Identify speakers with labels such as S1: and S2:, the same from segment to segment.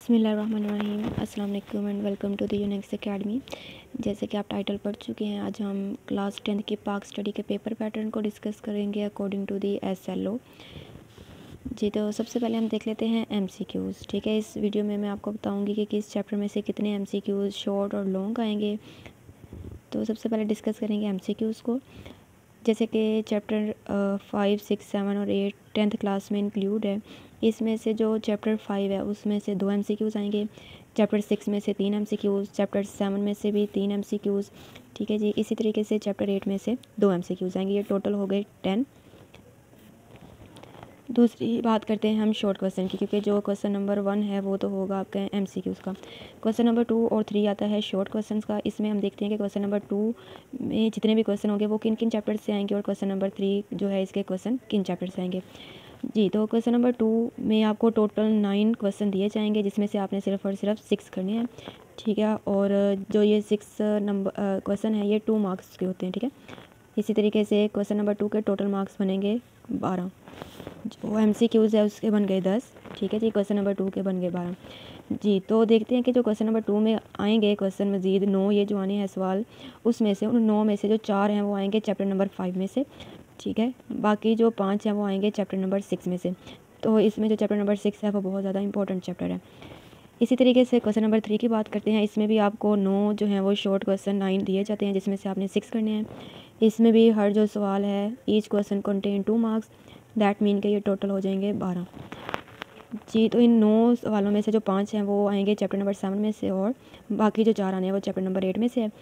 S1: बिस्मिल्लाहिर्रहमानिर्रहीम अस्सलाम वालेकुम and welcome to the Unix academy. जैसे कि आप टाइटल पढ़ चुके हैं, आज हम क्लास 10th के पाक स्टडी के पेपर पैटर्न को डिस्कस करेंगे अकॉर्डिंग टू दी SLO। जी, तो सबसे पहले हम देख लेते हैं MCQs। ठीक है, इस वीडियो में मैं आपको बताऊंगी कि किस चैप्टर में से कितने MCQs शॉर्ट और लॉन्ग आएंगे। तो सबसे पहले डिस्कस करेंगे MCQs को। जैसे कि चैप्टर 5, 6, 7 और 8 10th क्लास में इंक्लूड है। इसमें से जो चैप्टर 5 है उसमें से 2 MCQs आएंगे, चैप्टर 6 में से 3 MCQs, चैप्टर 7 में से भी 3 MCQs। ठीक है जी, इसी तरीके से चैप्टर 8 में से 2 MCQs आएंगे। ये टोटल हो गए 10। दूसरी बात करते हैं हम शॉर्ट क्वेश्चन की, क्योंकि जो क्वेश्चन नंबर 1 है वो तो होगा आपका MCQs का। क्वेश्चन नंबर 2 और 3 आता है शॉर्ट क्वेश्चन का। इसमें हम देखते हैं कि क्वेश्चन नंबर 2 में जितने भी क्वेश्चन होंगे वो किन किन चैप्टर से आएंगे और क्वेश्चन नंबर 3 जो है इसके क्वेश्चन किन चैप्टर से आएंगे। जी, तो क्वेश्चन नंबर 2 में आपको टोटल 9 क्वेश्चन दिए जाएंगे, जिसमें से आपने सिर्फ और सिर्फ 6 करने हैं। ठीक है, और जो ये 6 नंबर क्वेश्चन है ये 2 मार्क्स के होते हैं। ठीक है, इसी तरीके से क्वेश्चन नंबर 2 के टोटल मार्क्स बनेंगे 12। जो MCQs है उसके बन गए 10। ठीक है जी, क्वेश्चन नंबर 2 के बन गए 12। जी, तो देखते हैं कि जो क्वेश्चन नंबर 2 में आएंगे क्वेश्चन मज़ीद 9 ये जो आने हैं सवाल, उसमें से उन 9 में से जो 4 हैं वो आएंगे चैप्टर नंबर 5 में से। ठीक है, बाकी जो 5 हैं वो आएंगे चैप्टर नंबर 6 में से। तो इसमें जो चैप्टर नंबर 6 है वो बहुत ज़्यादा इंपॉर्टेंट चैप्टर है। इसी तरीके से क्वेश्चन नंबर 3 की बात करते हैं। इसमें भी आपको 9 जो हैं वो शॉर्ट क्वेश्चन 9 दिए जाते हैं, जिसमें से आपने 6 करने हैं। इसमें भी हर जो सवाल है each question contain 2 marks, that mean के ये टोटल हो जाएंगे 12। जी, तो इन 9 सवालों में से जो 5 हैं वो आएंगे चैप्टर नंबर 7 में से, और बाकी जो 4 आने हैं वो चैप्टर नंबर 8 में से है।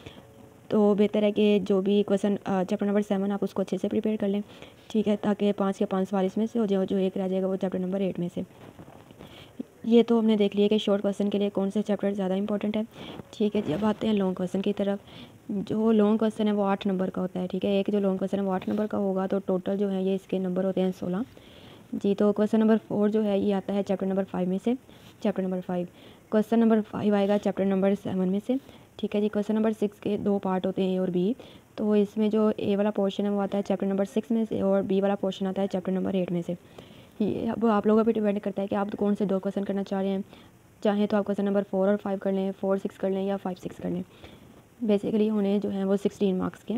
S1: तो बेहतर है कि जो भी क्वेश्चन चैप्टर नंबर 7 आप उसको अच्छे से प्रिपेयर कर लें। ठीक है, ताकि 5 के 5 सवाल इसमें से हो जाए, जो एक रह जाएगा वो चैप्टर नंबर 8 में से। ये तो हमने देख लिया कि शॉर्ट क्वेश्चन के लिए कौन से चैप्टर ज़्यादा इंपॉर्टेंट है। ठीक है जी, अब आते हैं लॉन्ग क्वेश्चन की तरफ। जो लॉन्ग क्वेश्चन है वो 8 नंबर का होता है। ठीक है, एक जो लॉन्ग क्वेश्चन है वो 8 नंबर का होगा, तो टोटल जो है ये इसके नंबर होते हैं 16। जी, तो क्वेश्चन नंबर 4 जो है ये आता है चैप्टर नंबर 5 में से। चैप्टर नंबर 5 क्वेश्चन नंबर 5 आएगा चैप्टर नंबर 7 में से। ठीक है जी, क्वेश्चन नंबर 6 के 2 पार्ट होते हैं, A और B। तो इसमें जो A वाला पोर्शन है वो आता है चैप्टर नंबर 6 में से, और B वाला पोर्शन आता है चैप्टर नंबर 8 में से। ये अब आप लोगों पे डिपेंड करता है कि आप कौन से 2 क्वेश्चन करना चाह रहे हैं। चाहें तो आप क्वेश्चन नंबर 4 और 5 कर लें, 4, 6 कर लें, या 5, 6 कर लें। बेसिकली होने जो हैं वो 16 मार्क्स के।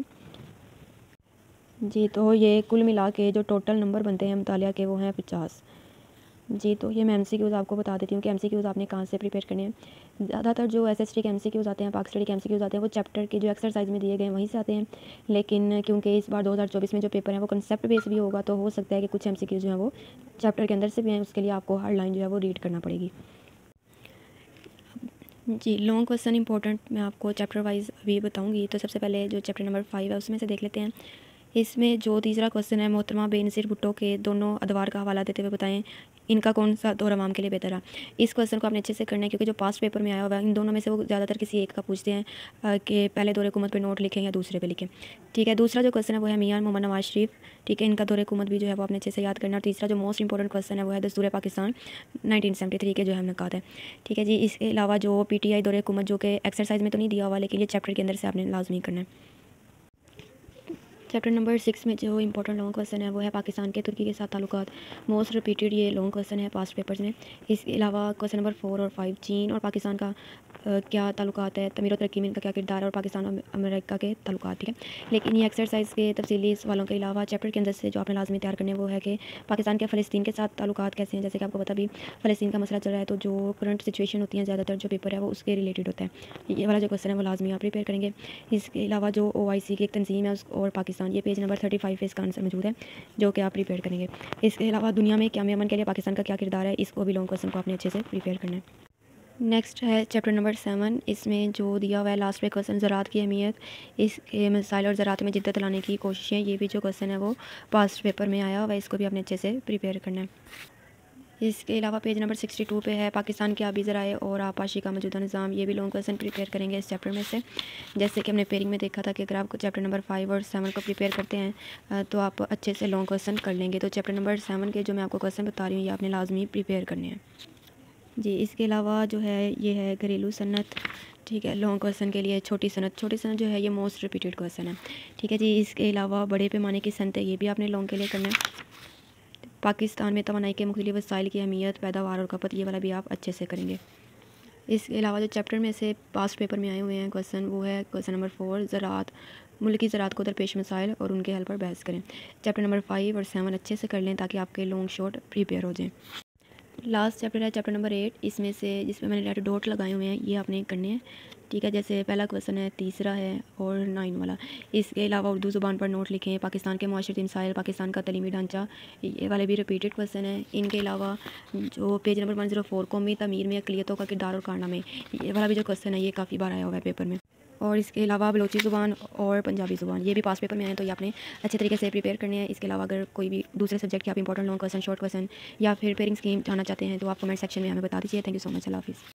S1: जी, तो ये कुल मिला के जो टोटल नंबर बनते हैं मुतालिया के वो हैं 50। जी, तो ये मैं MCQs आपको बता देती हूँ कि MCQs आपने कहाँ से प्रिपेयर करने हैं। ज़्यादातर जो SST के MCQs आते हैं, पाक स्टडी के MCQs आते हैं, वो चैप्टर के जो एक्सरसाइज में दिए गए हैं वहीं से आते हैं। लेकिन क्योंकि इस बार 2024 में जो पेपर है वो कंसेप्ट बेस भी होगा, तो हो सकता है कि कुछ MCQs जो हैं वो चैप्टर के अंदर से भी हैं। उसके लिए आपको हर लाइन जो है वो रीड करना पड़ेगी। जी, लॉन्ग क्वेश्चन इंपॉर्टेंट मैं आपको चैप्टर वाइज अभी बताऊंगी। तो सबसे पहले जो चैप्टर नंबर 5 है उसमें से देख लेते हैं। इसमें जो तीसरा क्वेश्चन है, मोहतरमा बेनज़ीर भुट्टो के दोनों अदवार का हवाला देते हुए बताएं इनका कौन सा दौर अवाम के लिए बेहतर है। इस क्वेश्चन को आपने अच्छे से करना है, क्योंकि जो पास्ट पेपर में आया हुआ है इन दोनों में से वो ज़्यादातर किसी एक का पूछते हैं कि पहले दौर हुकूमत पे नोट लिखें या दूसरे पे लिखें। ठीक है, दूसरा जो क्वेश्चन है वो है मियां मोहम्मद नवाज शरीफ। ठीक है, इनका दौर हुकूमत भी जो है वो आपने अच्छे से याद करना। और तीसरा जो मोस्ट इंपॉर्टेंट क्वेश्चन है वो है दस्तूर पाकिस्तान 1973 के जो है नकात है। ठीक है जी, इसके अलावा जो PTI दौर हुकूमत जो कि एक्सरसाइज में तो नहीं दिया हुआ, लेकिन ये चैप्टर के अंदर से आपने लाजमी करना है। चैप्टर नंबर 6 में जो इंपॉर्टेंट लॉन्ग क्वेश्चन है वो है पाकिस्तान के तुर्की के साथ ताल्लुकात। मोस्ट रिपीटेड ये लॉन्ग क्वेश्चन है पास्ट पेपर्स में। इसके अलावा क्वेश्चन नंबर 4 और 5 चीन और पाकिस्तान का क्या ताल्लुकात है, तमीर और तरक्की में इनका क्या किरदार है, और पाकिस्तान और अमेरिका के ताल्लुकात। ठीक है, लेकिन ये एक्सरसाइज के तफसीली सवालों के अलावा चैप्टर के अंदर से जो आपने लाजमी तैयार करने वो है कि पाकिस्तान के फ़लस्तीन के साथ ताल्लुकात कैसे हैं। जैसे कि आपको पता भी फ़लस्तीन का मसला चल रहा है, तो जो करंट सिचुएशन होती है ज़्यादातर जो पेपर है वो उसके रिलेटेड होता है। ये वाला जो क्वेश्चन है वो लाजमी आप प्रिपेयर करेंगे। इसके अलावा जो OIC की एक तंजीम है और पाकिस्तान, ये पेज नंबर 35 पे इसका आंसर मौजूद है, जो कि आप प्रिपेयर करेंगे। इसके अलावा दुनिया में क़याम अमन के लिए पाकिस्तान का क्या किरदार है, इसको भी लॉन्ग क्वेश्चन को आपने अच्छे से प्रिपेयर करना है। नेक्स्ट है चैप्टर नंबर 7। इसमें जो दिया हुआ है लास्ट पे क्वेश्चन ज़राअत की अहमियत, इसके मसाइल और ज़राअत में जिद्दत लाने की कोशिशें, ये भी जो क्वेश्चन है वो पास्ट पेपर में आया हुआ है, इसको भी आपने अच्छे से प्रिपेयर करना है। इसके अलावा पेज नंबर 62 पे है पाकिस्तान के आबी ज़राए और आबपाशी का मौजूदा निज़ाम। ये भी लॉन्ग क्वेश्चन प्रिपेयर करेंगे इस चैप्टर में से। जैसे कि हमने पेयरिंग में देखा था कि अगर आप चैप्टर नंबर 5 और 7 को प्रिपेयर करते हैं तो आप अच्छे से लॉन्ग क्वेश्चन कर लेंगे। तो चैप्टर नंबर 7 के जो मैं आपको क्वेश्चन बता रही हूँ ये आपने लाजमी प्रिपेयर करने हैं। जी, इसके अलावा जो है ये है घरेलू सनत। ठीक है, लॉन्ग क्वेश्चन के लिए छोटी सनत जो है ये मोस्ट रिपीटेड क्वेश्चन है। ठीक है जी, इसके अलावा बड़े पैमाने की सनत है, ये भी आपने लॉन्ग के लिए करना है। पाकिस्तान में तवानाई के मुख्तलिफ वसाइल की अहमियत, पैदावार और खपत, ये वाला भी आप अच्छे से करेंगे। इसके अलावा जो चैप्टर में से पास्ट पेपर में आए हुए हैं क्वेश्चन, वो है क्वेश्चन नंबर 4 ज़रात, मुल्की ज़रात को दरपेश मसाइल और उनके हल पर बहस करें। चैप्टर नंबर 5 और 7 अच्छे से कर लें ताकि आपके लॉन्ग शॉर्ट प्रिपेयर हो जाएँ। लास्ट चैप्टर है चैप्टर नंबर 8, इसमें से जिसमें मैंने लेटर डॉट लगाए हुए हैं ये आपने करने हैं, ठीक है। जैसे पहला क्वेश्चन है, तीसरा है और 9 वाला। इसके अलावा उर्दू ज़ुबान पर नोट लिखें, पाकिस्तान के माशरती मसाइल, पाकिस्तान का तलीमी ढांचा, ये वाले भी रिपीटेड क्वेश्चन है। इनके अलावा जो पेज नंबर 104 कौमी तमीर में अक़लियतों का किरदार और कारनामे, ये वाला भी जो क्वेश्चन है ये काफ़ी बार आया हुआ है पेपर में। और इसके अलावा बलोची ज़ुबान और पंजाबी ज़ुबान, ये भी पास पेपर में आए, तो ये आपने अच्छे तरीके से प्रिपेयर करने हैं। इसके अलावा अगर कोई भी दूसरे सब्जेक्ट के आप important long question, short question या फिर पेयरिंग स्कीम जानना चाहते हैं तो आप कमेंट सेक्शन में हमें बता दीजिए। थैंक यू सो मच, अल्लाह हाफ़िज़।